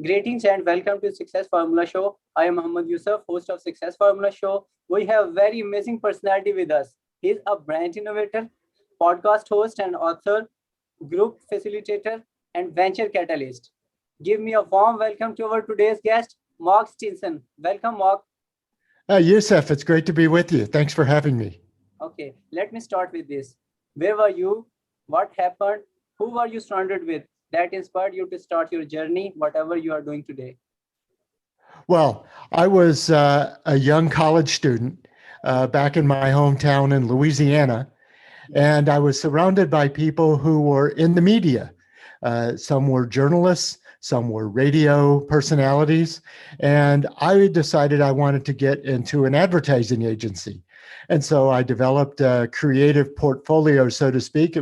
Greetings and welcome to Success Formula Show. I am Muhammad Yousaf, host of Success Formula Show. We have very amazing personality with us. He's a brand innovator, podcast host and author, group facilitator, and venture catalyst. Give me a warm welcome to our today's guest, Mark Stinson. Welcome, Mark. Yousaf, it's great to be with you. Thanks for having me. Okay, let me start with this. Where were you? What happened? Who were you surrounded with that inspired you to start your journey, whatever you are doing today? Well, I was a young college student back in my hometown in Louisiana, and I was surrounded by people who were in the media. Some were journalists, some were radio personalities, and I decided I wanted to get into an advertising agency. And so I developed a creative portfolio, so to speak.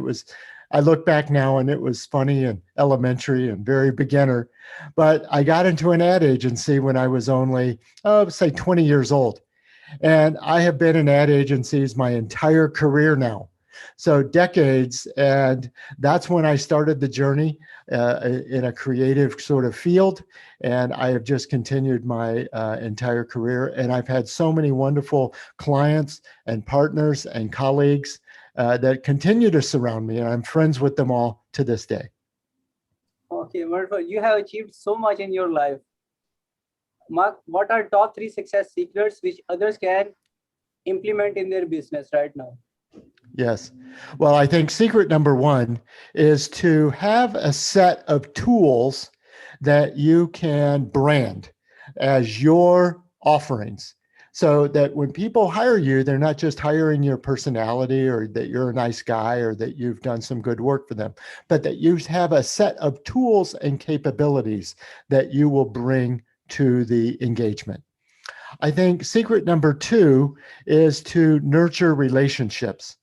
I look back now and it was funny and elementary and very beginner, but I got into an ad agency when I was only, say 20 years old. And I have been in ad agencies my entire career now. So decades, and that's when I started the journey in a creative sort of field. And I have just continued my entire career. And I've had so many wonderful clients and partners and colleagues that continue to surround me, and I'm friends with them all to this day. Okay, wonderful. You have achieved so much in your life. Mark, what are top 3 success secrets which others can implement in their business right now? Yes. Well, I think secret number 1 is to have a set of tools that you can brand as your offerings, so that when people hire you, they're not just hiring your personality or that you're a nice guy or that you've done some good work for them, but that you have a set of tools and capabilities that you will bring to the engagement. I think secret number 2 is to nurture relationships.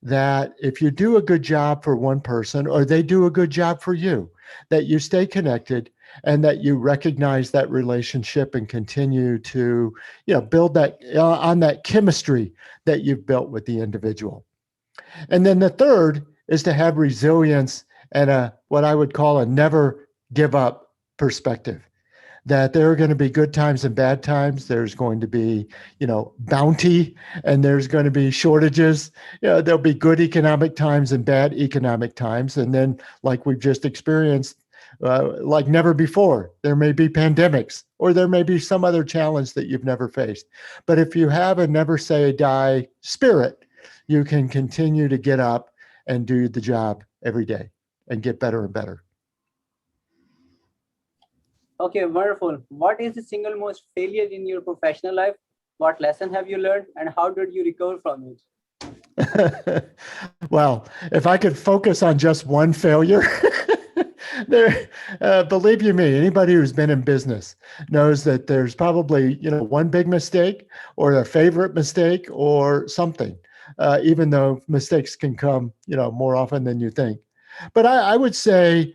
That if you do a good job for one person or they do a good job for you, that you stay connected and that you recognize that relationship and continue to, build that on that chemistry that you've built with the individual. And then the third is to have resilience and what I would call a never give up perspective. That there are going to be good times and bad times. There's going to be, bounty, and there's going to be shortages. There'll be good economic times and bad economic times. And then, like we've just experienced, like never before, there may be pandemics or there may be some other challenge that you've never faced. But if you have a never say die spirit, you can continue to get up and do the job every day and get better and better. Okay, wonderful. What is the single most failure in your professional life? What lesson have you learned and how did you recover from it? Well, if I could focus on just one failure, believe you me, anybody who's been in business knows that there's probably, one big mistake or a favorite mistake or something, even though mistakes can come, more often than you think. But I would say,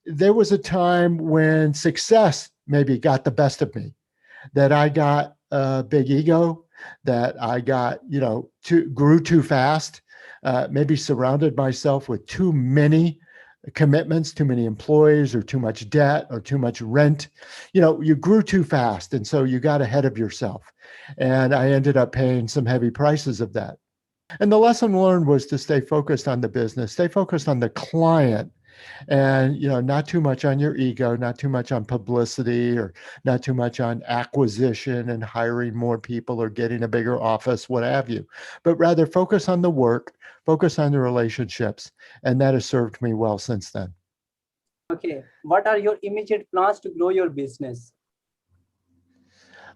there was a time when success maybe got the best of me, that I got a big ego, that I got, grew too fast, maybe surrounded myself with too many commitments, too many employees, or too much debt, or too much rent. You grew too fast. And so you got ahead of yourself. And I ended up paying some heavy prices of that. And the lesson learned was to stay focused on the business, stay focused on the client, and not too much on your ego, not too much on publicity, or not too much on acquisition and hiring more people or getting a bigger office, what have you, but rather focus on the work, focus on the relationships, and that has served me well since then. Okay, what are your immediate plans to grow your business?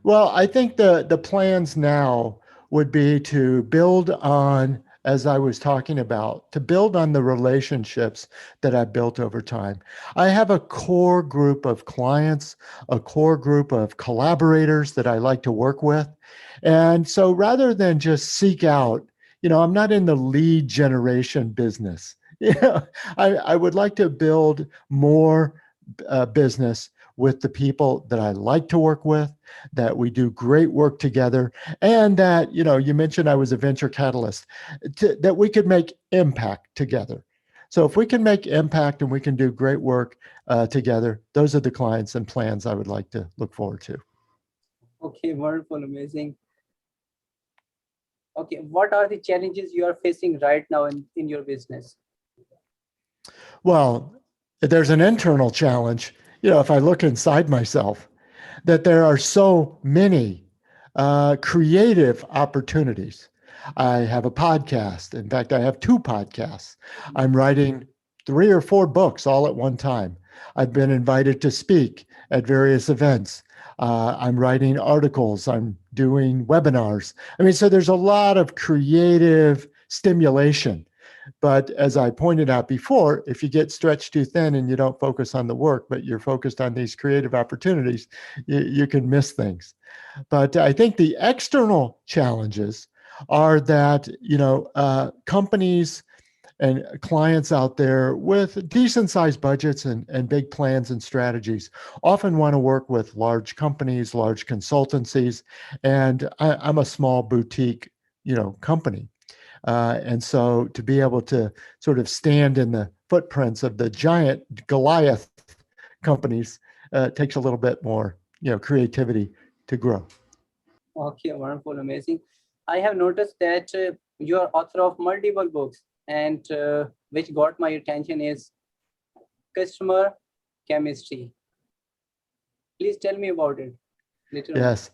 Well, I think the plans now would be to build on, as I was talking about, to build on the relationships that I've built over time. I have a core group of clients, a core group of collaborators that I like to work with. And so rather than just seek out, I'm not in the lead generation business. I would like to build more business with the people that I like to work with, that we do great work together, and that, you mentioned I was a venture catalyst, that we could make impact together. So if we can make impact and we can do great work together, those are the clients and plans I would like to look forward to. Okay, wonderful, amazing. Okay, what are the challenges you are facing right now in your business? Well, there's an internal challenge. If I look inside myself, that there are so many creative opportunities. I have a podcast. In fact, I have 2 podcasts. I'm writing 3 or 4 books all at one time. I've been invited to speak at various events. I'm writing articles. I'm doing webinars. I mean, so there's a lot of creative stimulation. But as I pointed out before, if you get stretched too thin and you don't focus on the work, but you're focused on these creative opportunities, you can miss things. But I think the external challenges are that, companies and clients out there with decent sized budgets and big plans and strategies often want to work with large companies, large consultancies. And I'm a small boutique, company. And so to be able to sort of stand in the footprints of the giant Goliath companies takes a little bit more, creativity to grow. Okay, wonderful, amazing. I have noticed that you are author of multiple books, and which got my attention is customer chemistry. Please tell me about it later on. Yes.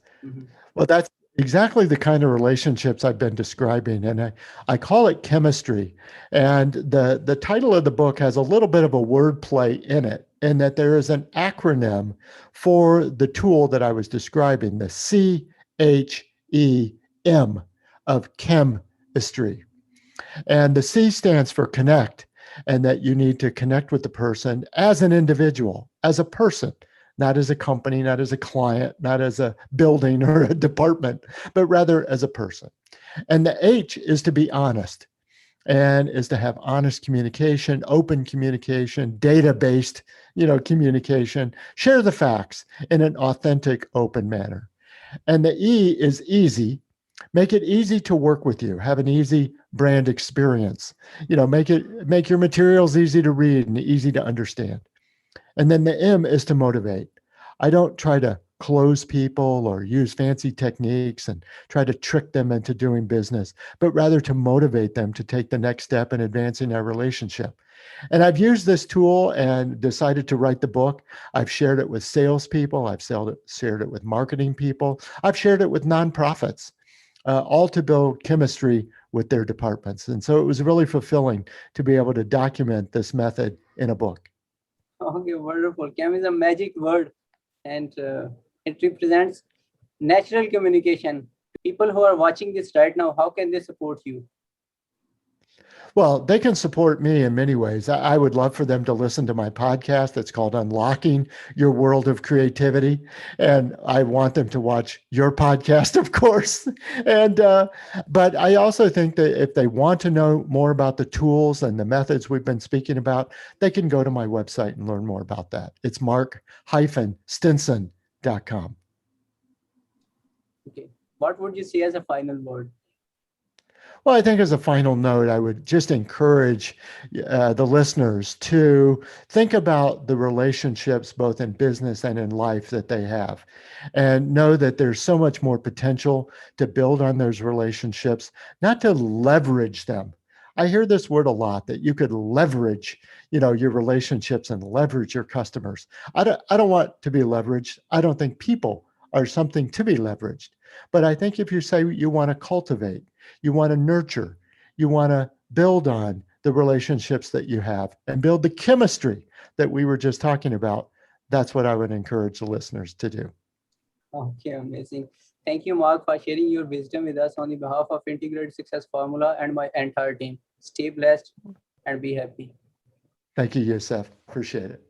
Well, that's exactly the kind of relationships I've been describing. And I call it chemistry. And the title of the book has a little bit of a wordplay in it, in that there is an acronym for the tool that I was describing, the CHEM of chemistry. And the C stands for connect, and that you need to connect with the person as an individual, as a person, not as a company, not as a client, not as a building or a department, but rather as a person. And the H is to be honest, and is to have honest communication, open communication, data-based, communication, share the facts in an authentic, open manner. And the E is easy. Make it easy to work with you. Have an easy brand experience. Make your materials easy to read and easy to understand. And then the M is to motivate. I don't try to close people or use fancy techniques and try to trick them into doing business, but rather to motivate them to take the next step in advancing our relationship. And I've used this tool and decided to write the book. I've shared it with salespeople. I've shared it with marketing people. I've shared it with nonprofits, all to build chemistry with their departments. And so it was really fulfilling to be able to document this method in a book. Okay, wonderful. Chem is a magic word, and it represents natural communication. People who are watching this right now, how can they support you? Well, they can support me in many ways. I would love for them to listen to my podcast that's called Unlocking Your World of Creativity. And I want them to watch your podcast, of course. And but I also think that if they want to know more about the tools and the methods we've been speaking about, they can go to my website and learn more about that. It's mark-stinson.com. Okay. What would you say as a final word? Well, I think as a final note, I would just encourage the listeners to think about the relationships, both in business and in life, that they have, and know that there's so much more potential to build on those relationships, not to leverage them. I hear this word a lot, that you could leverage, your relationships and leverage your customers. I don't want to be leveraged. I don't think people are something to be leveraged. But I think if you say you want to cultivate, you want to nurture, you want to build on the relationships that you have and build the chemistry that we were just talking about, that's what I would encourage the listeners to do. Okay, amazing. Thank you, Mark, for sharing your wisdom with us on the behalf of Integrated Success Formula and my entire team. Stay blessed and be happy. Thank you, Yousaf. Appreciate it.